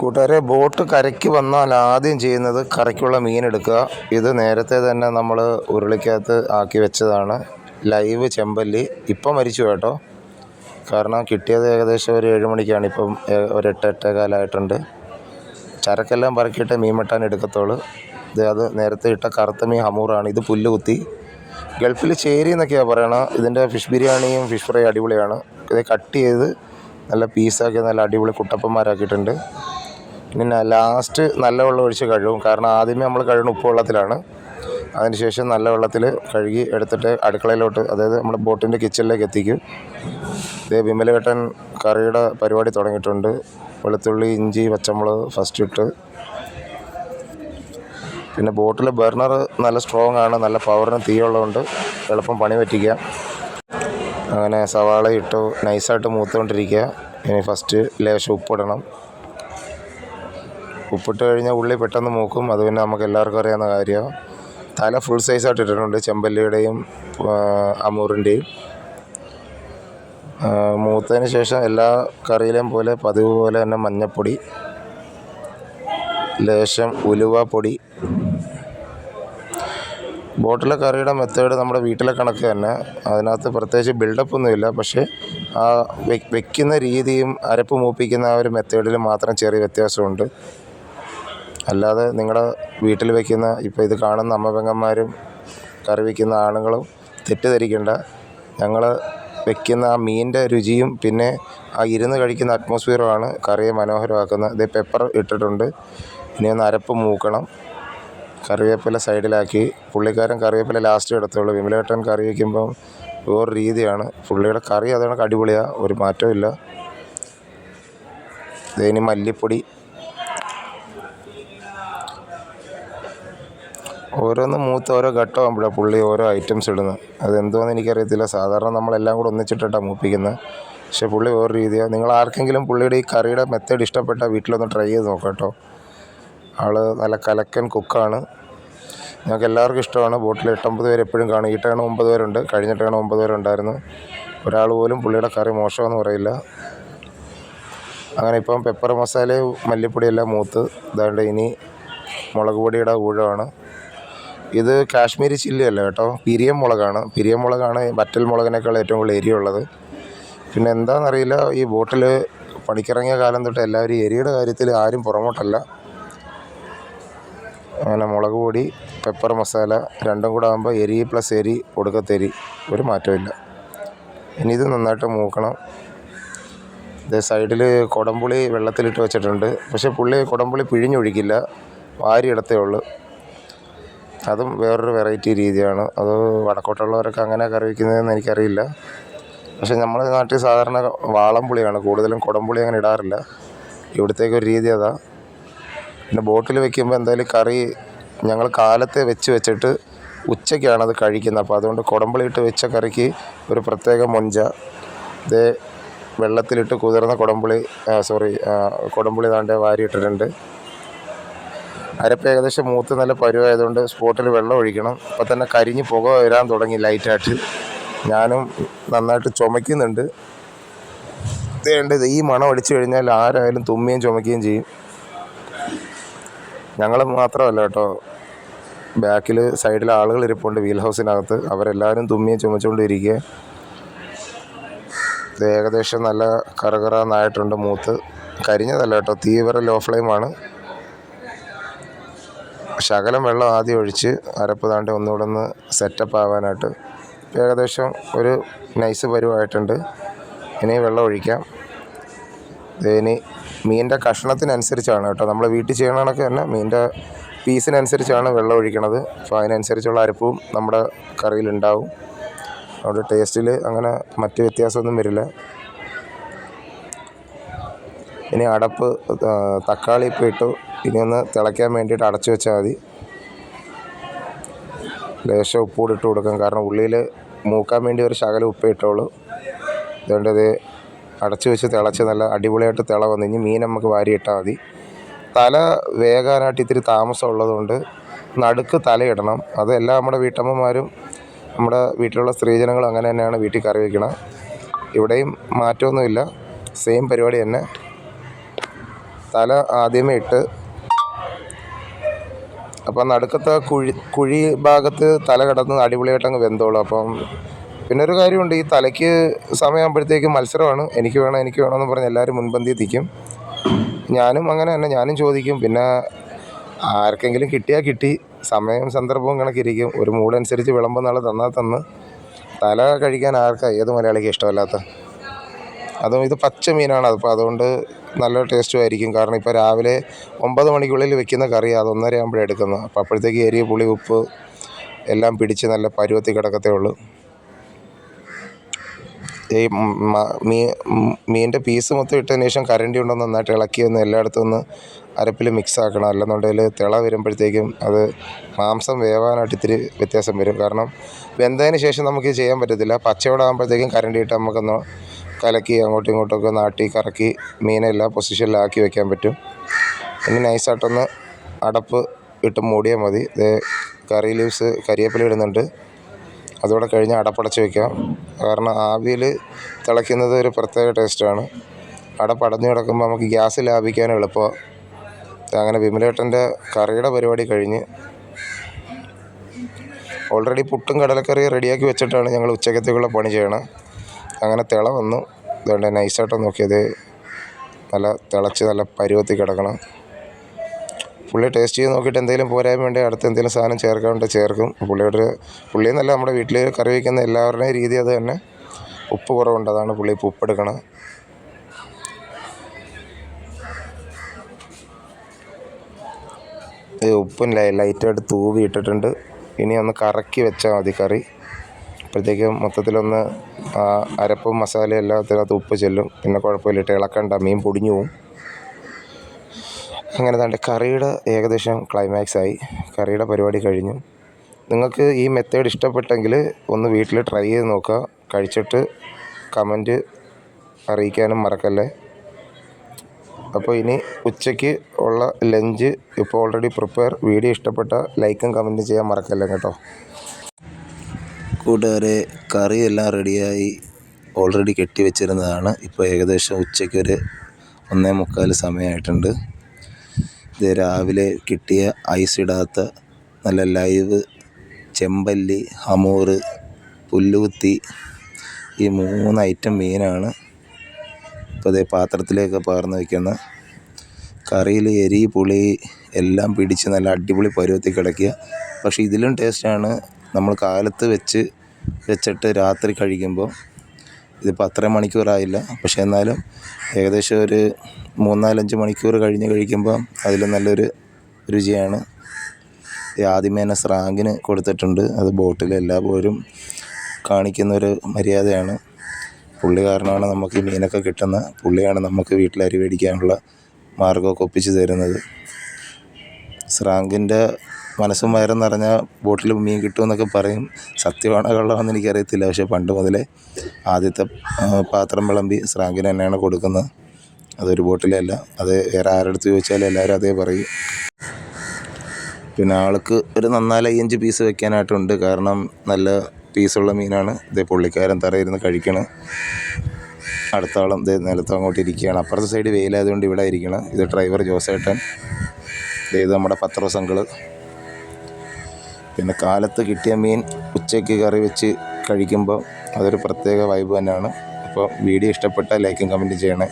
കൂട്ടുകാരെ, ബോട്ട് കരയ്ക്ക് വന്നാൽ ആദ്യം ചെയ്യുന്നത് കരയ്ക്കുള്ള മീൻ എടുക്കുക. ഇത് നേരത്തെ തന്നെ നമ്മൾ ഉരുളിക്കകത്ത് ആക്കി വെച്ചതാണ്. ലൈവ് ചെമ്പല്ലി. ഇപ്പം മരിച്ചു കേട്ടോ, കാരണം കിട്ടിയത് ഏകദേശം ഒരു 7 മണിക്കാണ്. ഇപ്പം ഒരു 8-8:15 ചരക്കെല്ലാം പറക്കിയിട്ട് മീൻ വെട്ടാൻ എടുക്കത്തുള്ളൂ. അത് നേരത്തെ ഇട്ട കറുത്ത മീൻ ഹമൂറാണ്. ഇത് പുല്ല് കുത്തി. ഗൾഫിൽ ചേരി എന്നൊക്കെയാണ് പറയണത്. ഇതിൻ്റെ ഫിഷ് ബിരിയാണിയും ഫിഷ് ഫ്രൈ അടിപൊളിയാണ്. ഇത് കട്ട് ചെയ്ത് നല്ല പീസാക്കി നല്ല അടിപൊളി കുട്ടപ്പന്മാരാക്കിയിട്ടുണ്ട്. പിന്നെ ലാസ്റ്റ് നല്ല വെള്ളം ഒഴിച്ച് കഴുകും, കാരണം ആദ്യമേ നമ്മൾ കഴുകുന്ന ഉപ്പ് വെള്ളത്തിലാണ്. അതിനുശേഷം നല്ല വെള്ളത്തിൽ കഴുകി എടുത്തിട്ട് അടുക്കളയിലോട്ട്, അതായത് നമ്മുടെ ബോട്ടിൻ്റെ കിച്ചണിലേക്ക് എത്തിക്കും. ഇത് വിമലേട്ടൻ കറിയുടെ പരിപാടി തുടങ്ങിയിട്ടുണ്ട്. വെളുത്തുള്ളി, ഇഞ്ചി, പച്ചമുളക് ഫസ്റ്റ് ഇട്ട്. പിന്നെ ബോട്ടിൽ ബർണർ നല്ല സ്ട്രോങ് ആണ്, നല്ല പവറിന് തീയുള്ളതുകൊണ്ട് എളുപ്പം പണി പറ്റിക്കുക. അങ്ങനെ സവാള ഇട്ടു നൈസായിട്ട് മൂത്തുകൊണ്ടിരിക്കുക. ഇനി ഫസ്റ്റ് ലേശം ഉപ്പിടണം. ഉപ്പിട്ട് കഴിഞ്ഞാൽ ഉള്ളി പെട്ടെന്ന് മൂക്കും. അത് പിന്നെ നമുക്ക് എല്ലാവർക്കും അറിയാവുന്ന കാര്യമാണ്. തല ഫുൾ സൈസായിട്ട് ഇട്ടിട്ടുണ്ട്, ചെമ്പല്ലിയുടെയും അമൂറിൻ്റെയും. മൂത്തതിന് ശേഷം എല്ലാ കറിയിലെയും പോലെ പതിവ് പോലെ തന്നെ മഞ്ഞൾപ്പൊടി, ലേശം ഉലുവാപ്പൊടി. ബോട്ടിലെ കറിയുടെ മെത്തേഡ് നമ്മുടെ വീട്ടിലെ കണക്ക് തന്നെ. അതിനകത്ത് പ്രത്യേകിച്ച് ബിൽഡപ്പൊന്നുമില്ല. പക്ഷേ ആ വെക്കുന്ന രീതിയും അരപ്പ് മൂപ്പിക്കുന്ന ആ ഒരു മെത്തേഡിൽ മാത്രം ചെറിയ വ്യത്യാസമുണ്ട്. അല്ലാതെ നിങ്ങളുടെ വീട്ടിൽ വയ്ക്കുന്ന, ഇപ്പോൾ ഇത് കാണുന്ന അമ്മ പെങ്ങന്മാരും കറി വയ്ക്കുന്ന ആണുങ്ങളും തെറ്റിദ്ധരിക്കേണ്ട. ഞങ്ങൾ വയ്ക്കുന്ന ആ മീനിൻ്റെ രുചിയും പിന്നെ ആ ഇരുന്ന് കഴിക്കുന്ന അറ്റ്മോസ്ഫിയറുമാണ് കറിയെ മനോഹരമാക്കുന്നത്. ഇത് പെപ്പർ ഇട്ടിട്ടുണ്ട്. ഇനി ഒന്ന് അരപ്പ് മൂക്കണം. കറിവേപ്പില സൈഡിലാക്കി. പുള്ളിക്കാരൻ കറിവേപ്പില ലാസ്റ്റ് എടുത്തുള്ളൂ. വിമലേട്ടൻ കറി വയ്ക്കുമ്പം വേറെ രീതിയാണ്. പുള്ളിയുടെ കറി അതാണ്, അടിപൊളിയാണ്, ഒരു മാറ്റവും ഇല്ല. ഇതിന് മല്ലിപ്പൊടി. ഓരോന്ന് മൂത്ത് ഓരോ ഘട്ടമാകുമ്പോഴാണ് പുള്ളി ഓരോ ഐറ്റംസ് ഇടുന്നത്. അതെന്തോന്ന് എനിക്കറിയത്തില്ല. സാധാരണ നമ്മളെല്ലാം കൂടെ ഒന്നിച്ചിട്ടാണ് മൂപ്പിക്കുന്നത്. പക്ഷേ പുള്ളി വേറെ രീതിയാണ്. നിങ്ങൾ ആർക്കെങ്കിലും പുള്ളിയുടെ ഈ കറിയുടെ മെത്തേഡ് ഇഷ്ടപ്പെട്ടാൽ വീട്ടിലൊന്ന് ട്രൈ ചെയ്ത് നോക്കാം കേട്ടോ. ആൾ നല്ല കലക്കൻ കുക്കാണ്. ഞങ്ങൾക്ക് എല്ലാവർക്കും ഇഷ്ടമാണ്. ബോട്ടിൽ 8-9 പേര് എപ്പോഴും കാണും. ഈ ടേണ് 9 പേരുണ്ട്, കഴിഞ്ഞ ടേണ് 9 പേരുണ്ടായിരുന്നു. ഒരാൾ പോലും പുള്ളിയുടെ കറി മോശമെന്ന് പറയില്ല. അങ്ങനെ ഇപ്പം പെപ്പർ മസാലയും മല്ലിപ്പൊടിയെല്ലാം മൂത്ത് ഇതാണ്ട് ഇനി മുളക് പൊടിയുടെ ഊഴമാണ്. ഇത് കാശ്മീരി ചില്ലി അല്ല കേട്ടോ, പിരിയം മുളകാണ്. പിരിയം മുളകാണ് വറ്റൽ മുളകിനേക്കാൾ ഏറ്റവും കൂടുതൽ എരിയുള്ളത്. പിന്നെ എന്താണെന്നറിയില്ല, ഈ ബോട്ടിൽ പണിക്കിറങ്ങിയ കാലം തൊട്ട് എല്ലാവരും എരിയുടെ കാര്യത്തിൽ ആരും പുറമോട്ടല്ല. അങ്ങനെ മുളക് പൊടി, പെപ്പർ മസാല രണ്ടും കൂടെ ആകുമ്പോൾ എരി പ്ലസ് എരി ഒടുക്കത്തെരി, ഒരു മാറ്റമില്ല. ഇനി ഇത് നന്നായിട്ട് മൂക്കണം. ഇത് സൈഡിൽ കുടംപുളി വെള്ളത്തിലിട്ട് വെച്ചിട്ടുണ്ട്. പക്ഷേ പുള്ളി കുടംപുളി പിഴിഞ്ഞൊഴിക്കില്ല, വാരിയിടത്തേ ഉള്ളൂ. അതും വേറൊരു വെറൈറ്റി രീതിയാണ്. അത് വടക്കോട്ടുള്ളവരൊക്കെ അങ്ങനെ കറി വയ്ക്കുന്നതെന്ന് എനിക്കറിയില്ല. പക്ഷേ നമ്മുടെ നാട്ടിൽ സാധാരണ വാളംപുളിയാണ് കൂടുതലും, കുടംപുളി അങ്ങനെ ഇടാറില്ല. ഇവിടുത്തേക്കൊരു രീതി അതാണ്. പിന്നെ ബോട്ടിൽ വയ്ക്കുമ്പോൾ എന്തായാലും കറി ഞങ്ങൾ കാലത്തെ വെച്ചിട്ട് ഉച്ചയ്ക്കാണത് കഴിക്കുന്നത്. അപ്പോൾ അതുകൊണ്ട് കുടംപുളി ഇട്ട് വെച്ച കറിക്ക് ഒരു പ്രത്യേക മൊഞ്ച. ഇത് വെള്ളത്തിലിട്ട് കുതിർന്ന കുടംപുളി താണ്ടെ വാരിയിട്ടിട്ടുണ്ട്. അരപ്പ് ഏകദേശം മൂത്ത് നല്ല പരുവായതുകൊണ്ട് സ്പോട്ടിൽ വെള്ളം ഒഴിക്കണം. അപ്പോൾ തന്നെ കരിഞ്ഞ് പുക വരാൻ തുടങ്ങി ലൈറ്റായിട്ട്. ഞാനും നന്നായിട്ട് ചുമയ്ക്കുന്നുണ്ട്. ഇത് ഈ മണം അടിച്ചു കഴിഞ്ഞാൽ ആരായാലും തുമ്മുകയും ചുമയ്ക്കുകയും ചെയ്യും. ഞങ്ങൾ മാത്രമല്ല കേട്ടോ, ബാക്കിൽ സൈഡിൽ ആളുകൾ ഇരിപ്പുണ്ട് വീൽ ഹൗസിനകത്ത്. അവരെല്ലാവരും തുമ്മിയും ചുമച്ചുകൊണ്ടിരിക്കുക. ഇത് ഏകദേശം നല്ല കറകറാന്നായിട്ടുണ്ട് മൂത്ത്. കരിഞ്ഞതല്ല കേട്ടോ, തീവ്ര ലോ ഫ്ലെയിമാണ്. ശകലം വെള്ളം ആദ്യം ഒഴിച്ച് അരപ്പ് താണ്ടി ഒന്നുകൂടെ ഒന്ന് സെറ്റപ്പ് ആവാനായിട്ട്. ഏകദേശം ഒരു നൈസ് പരുവായിട്ടുണ്ട്. ഇനി വെള്ളം ഒഴിക്കാം. ഇനി മീനിൻ്റെ കഷ്ണത്തിനനുസരിച്ചാണ് കേട്ടോ, നമ്മൾ വീട്ടിൽ ചെയ്യണ കണക്ക് തന്നെ മീനിൻ്റെ പീസിനനുസരിച്ചാണ് വെള്ളം ഒഴിക്കണത്. അപ്പോൾ അതിനനുസരിച്ചുള്ള അരപ്പും നമ്മുടെ കറിയിലുണ്ടാവും. അവിടെ ടേസ്റ്റിൽ അങ്ങനെ മറ്റ് വ്യത്യാസമൊന്നും വരില്ല. ഇനി അടപ്പ് തക്കാളി ഇപ്പോൾ ഇട്ടു. ഇനി ഒന്ന് തിളയ്ക്കാൻ വേണ്ടിയിട്ട് അടച്ചു വെച്ചാൽ മതി. ലേശം ഉപ്പൂടി ഇട്ട് കൊടുക്കാം, കാരണം ഉള്ളിയിൽ മൂക്കാൻ വേണ്ടി ഒരു ശകലം ഉപ്പ് ഇട്ടോളൂ. അതുകൊണ്ട് ഇത് അടച്ചു വെച്ച് തിളച്ച് നല്ല അടിപൊളിയായിട്ട് തിള വന്നു. ഇനി മീൻ നമുക്ക് വാരിയിട്ടാൽ മതി. തല വേകാനായിട്ട് ഇത്തിരി താമസം ഉള്ളതുകൊണ്ട് നടുക്ക് തലയിടണം. അതെല്ലാം നമ്മുടെ വീട്ടമ്മമാരും നമ്മുടെ വീട്ടിലുള്ള സ്ത്രീജനങ്ങളും അങ്ങനെ തന്നെയാണ് വീട്ടിൽ കറി വയ്ക്കണം. ഇവിടെയും മാറ്റമൊന്നുമില്ല, സെയിം പരിപാടി തന്നെ. തല ആദ്യമേ ഇട്ട്, അപ്പം നടുക്കത്തെ കുഴി ഭാഗത്ത് തല കിടന്ന് അടിപൊളിയായിട്ടങ്ങ് വെന്തോളും. അപ്പം പിന്നെ ഒരു കാര്യമുണ്ട്, ഈ തലയ്ക്ക് സമയമാകുമ്പോഴത്തേക്കും മത്സരമാണ്, എനിക്ക് വേണം എന്ന് പറഞ്ഞ് എല്ലാവരും മുൻപന്തി നിൽക്കും. ഞാനും അങ്ങനെ തന്നെ, ഞാനും ചോദിക്കും. പിന്നെ ആർക്കെങ്കിലും കിട്ടിയാൽ കിട്ടി, സമയവും സന്ദർഭവും കണക്കിരിക്കും. ഒരു മൂടനുസരിച്ച് വിളമ്പുന്ന ആൾ തന്നാൽ തന്ന്. തല കഴിക്കാൻ ഏത് മലയാളിക്ക് ഇഷ്ടമല്ലാത്ത? അതും ഇത് പച്ച മീനാണ്. അപ്പോൾ അതുകൊണ്ട് നല്ല ടേസ്റ്റും ആയിരിക്കും. കാരണം ഇപ്പോൾ രാവിലെ 9 മണിക്കുള്ളിൽ വെക്കുന്ന കറി അത് 1:30 ആകുമ്പോഴേ എടുക്കുന്നത്. അപ്പോൾ അപ്പോഴത്തേക്ക് എരിവ്, പുളി, ഉപ്പ് എല്ലാം പിടിച്ച് നല്ല പരുവത്തിൽ കിടക്കത്തേ ഉള്ളൂ. ഈ മീനിൻ്റെ പീസ് മൊത്തം ഇട്ടതിന് ശേഷം കരണ്ടി കൊണ്ടൊന്ന് നന്നായിട്ട് ഇളക്കി ഒന്ന് എല്ലായിടത്തും ഒന്ന് അരപ്പിൽ മിക്സ് ആക്കണം. അല്ലെന്നുണ്ടെങ്കിൽ തിള വരുമ്പോഴത്തേക്കും അത് മാംസം വേവാനായിട്ട് ഇത്തിരി വ്യത്യാസം വരും. കാരണം വെന്തതിന് ശേഷം നമുക്ക് ചെയ്യാൻ പറ്റത്തില്ല. പച്ചയോടെ ആകുമ്പോഴത്തേക്കും കരണ്ടി ഇട്ട് നമുക്കൊന്ന് കലക്കി അങ്ങോട്ടും ഇങ്ങോട്ടൊക്കെ നാട്ടി കറക്കി മീനെല്ലാം പൊസിഷനിലാക്കി വെക്കാൻ പറ്റും. ഇനി നൈസായിട്ടൊന്ന് അടപ്പ് ഇട്ട് മൂടിയാൽ മതി. കറി ലീവ്സ്, കരിവേപ്പില ഇടുന്നുണ്ട്. അതോടെ കഴിഞ്ഞ് അടപ്പടച്ച് വയ്ക്കാം. കാരണം ആവിയിൽ തിളയ്ക്കുന്നത് ഒരു പ്രത്യേക ടേസ്റ്റാണ്. അടപ്പടഞ്ഞ് കിടക്കുമ്പോൾ നമുക്ക് ഗ്യാസ് ലാഭിക്കാനും എളുപ്പമാണ്. അങ്ങനെ വിമലേട്ടൻ്റെ കറിയുടെ പരിപാടി കഴിഞ്ഞ് ഓൾറെഡി പുട്ടും കടലക്കറി റെഡിയാക്കി വെച്ചിട്ടാണ് ഞങ്ങൾ ഉച്ചക്കത്തേക്കുള്ള പണി ചെയ്യണം. അങ്ങനെ തിള വന്നു. അതുകൊണ്ട് നൈസായിട്ട് നോക്കിയത് നല്ല തിളച്ച് നല്ല പരുവത്തിൽ കിടക്കണം. പുള്ളി ടേസ്റ്റ് ചെയ്ത് നോക്കിയിട്ട് എന്തെങ്കിലും പോരായ്മ വേണ്ടി അടുത്ത് എന്തെങ്കിലും സാധനം ചേർക്കാൻ ചേർക്കും. പുള്ളിയെന്നല്ല, നമ്മുടെ വീട്ടിൽ കറി വയ്ക്കുന്ന എല്ലാവരുടെയും രീതി അത് തന്നെ. ഉപ്പ് കുറവുണ്ട്, അതാണ് പുള്ളി ഇപ്പോൾ ഉപ്പെടുക്കണം. ഉപ്പും ലൈറ്റായിട്ട് തൂവി ഇട്ടിട്ടുണ്ട്. ഇനി ഒന്ന് കറക്കി വെച്ചാൽ മതി കറി. അപ്പോഴത്തേക്കും മൊത്തത്തിലൊന്ന് അരപ്പും മസാലയും എല്ലാത്തിനകത്ത് ഉപ്പ് ചെല്ലും. പിന്നെ കുഴപ്പമില്ല, ഇളക്കണ്ട, മീൻ പൊടിഞ്ഞു പോവും. അങ്ങനെ തന്നെ കറിയുടെ ഏകദേശം ക്ലൈമാക്സ് ആയി. കറിയുടെ പരിപാടി കഴിഞ്ഞു. നിങ്ങൾക്ക് ഈ മെത്തേഡ് ഇഷ്ടപ്പെട്ടെങ്കിൽ ഒന്ന് വീട്ടിൽ ട്രൈ ചെയ്ത് നോക്കുക. കഴിച്ചിട്ട് കമൻറ്റ് അറിയിക്കാനും മറക്കല്ലേ. അപ്പോൾ ഇനി ഉച്ചയ്ക്ക് ഉള്ള ലഞ്ച് ഇപ്പോൾ ഓൾറെഡി പ്രിപ്പയർ. വീഡിയോ ഇഷ്ടപ്പെട്ട ലൈക്കും കമൻറ്റും ചെയ്യാൻ മറക്കല്ലേ കേട്ടോ. കൂട്ടുകാരെ, കറിയെല്ലാം റെഡിയായി ഓൾറെഡി കെട്ടി വെച്ചിരുന്നതാണ്. ഇപ്പോൾ ഏകദേശം ഉച്ചയ്ക്കൊരു 1:45 സമയമായിട്ടുണ്ട്. ഇത് രാവിലെ കിട്ടിയ ഐസിടാത്ത നല്ല ലൈവ് ചെമ്പല്ലി, ഹമൂറ്, പുല്ലുകുത്തി, ഈ 3 ഐറ്റം മീനാണ് ഇപ്പോൾ ഇതേ പാത്രത്തിലേക്ക് പകർന്ന് വയ്ക്കുന്ന. കറിയിൽ എരി, പുളി എല്ലാം പിടിച്ച് നല്ല അടിപൊളി പരുവത്തിൽ കിടക്കുക. പക്ഷേ ഇതിലും ടേസ്റ്റാണ് നമ്മൾ കാലത്ത് വെച്ചിട്ട് രാത്രി കഴിക്കുമ്പോൾ. ഇതിപ്പോൾ അത്രയും മണിക്കൂറായില്ല, പക്ഷേ എന്നാലും ഏകദേശം ഒരു 3-4-5 മണിക്കൂർ കഴിഞ്ഞ് കഴിക്കുമ്പോൾ അതിൽ നല്ലൊരു രുചിയാണ്. ആദ്യമേ തന്നെ സ്രാങ്കിന് കൊടുത്തിട്ടുണ്ട്. അത് ബോട്ടിൽ എല്ലാവരും കാണിക്കുന്നൊരു മര്യാദയാണ്. പുള്ളി കാരണമാണ് നമുക്ക് ഈ മീനൊക്കെ കിട്ടുന്നത്. പുള്ളിയാണ് നമുക്ക് വീട്ടിൽ അരി മേടിക്കാനുള്ള മാർഗ്ഗമൊക്കെ ഒപ്പിച്ച് തരുന്നത്. സ്രാങ്കിൻ്റെ മനസ്സും വയറും നിറഞ്ഞാൽ ബോട്ടിൽ മീൻ കിട്ടുമെന്നൊക്കെ പറയും. സത്യമാണോ കള്ളമാണെന്ന് എനിക്കറിയത്തില്ല. പക്ഷേ പണ്ട് മുതലേ ആദ്യത്തെ പാത്രം വിളമ്പി സ്രാങ്കിന് തന്നെയാണ് കൊടുക്കുന്നത്. അതൊരു ബോട്ടിലല്ല, അത് വേറെ ആരെടുത്ത് ചോദിച്ചാലും എല്ലാവരും അതേ പറയും. പിന്നെ ആൾക്ക് ഒരു 4-5 പീസ് വെക്കാനായിട്ടുണ്ട്. കാരണം നല്ല പീസുള്ള മീനാണ്. ഇതേ പുള്ളിക്കാരൻ തറയിരുന്ന് കഴിക്കണം. അടുത്ത ആളും ഇതേ നിലത്ത് അങ്ങോട്ട് ഇരിക്കുകയാണ്. അപ്പുറത്തെ സൈഡ് വെയിലായതുകൊണ്ട് ഇവിടെ ഇരിക്കണം. ഇത് ഡ്രൈവർ ജോസേട്ടൻ. ഇത് നമ്മുടെ പത്രോസ് അങ്കിള്. പിന്നെ കാലത്ത് കിട്ടിയ മീൻ ഉച്ചയ്ക്ക് കറി വെച്ച് കഴിക്കുമ്പോൾ അതൊരു പ്രത്യേക വൈബ് തന്നെയാണ്. അപ്പോൾ വീഡിയോ ഇഷ്ടപ്പെട്ടാൽ ലൈക്കും കമൻറ്റും ചെയ്യണേ.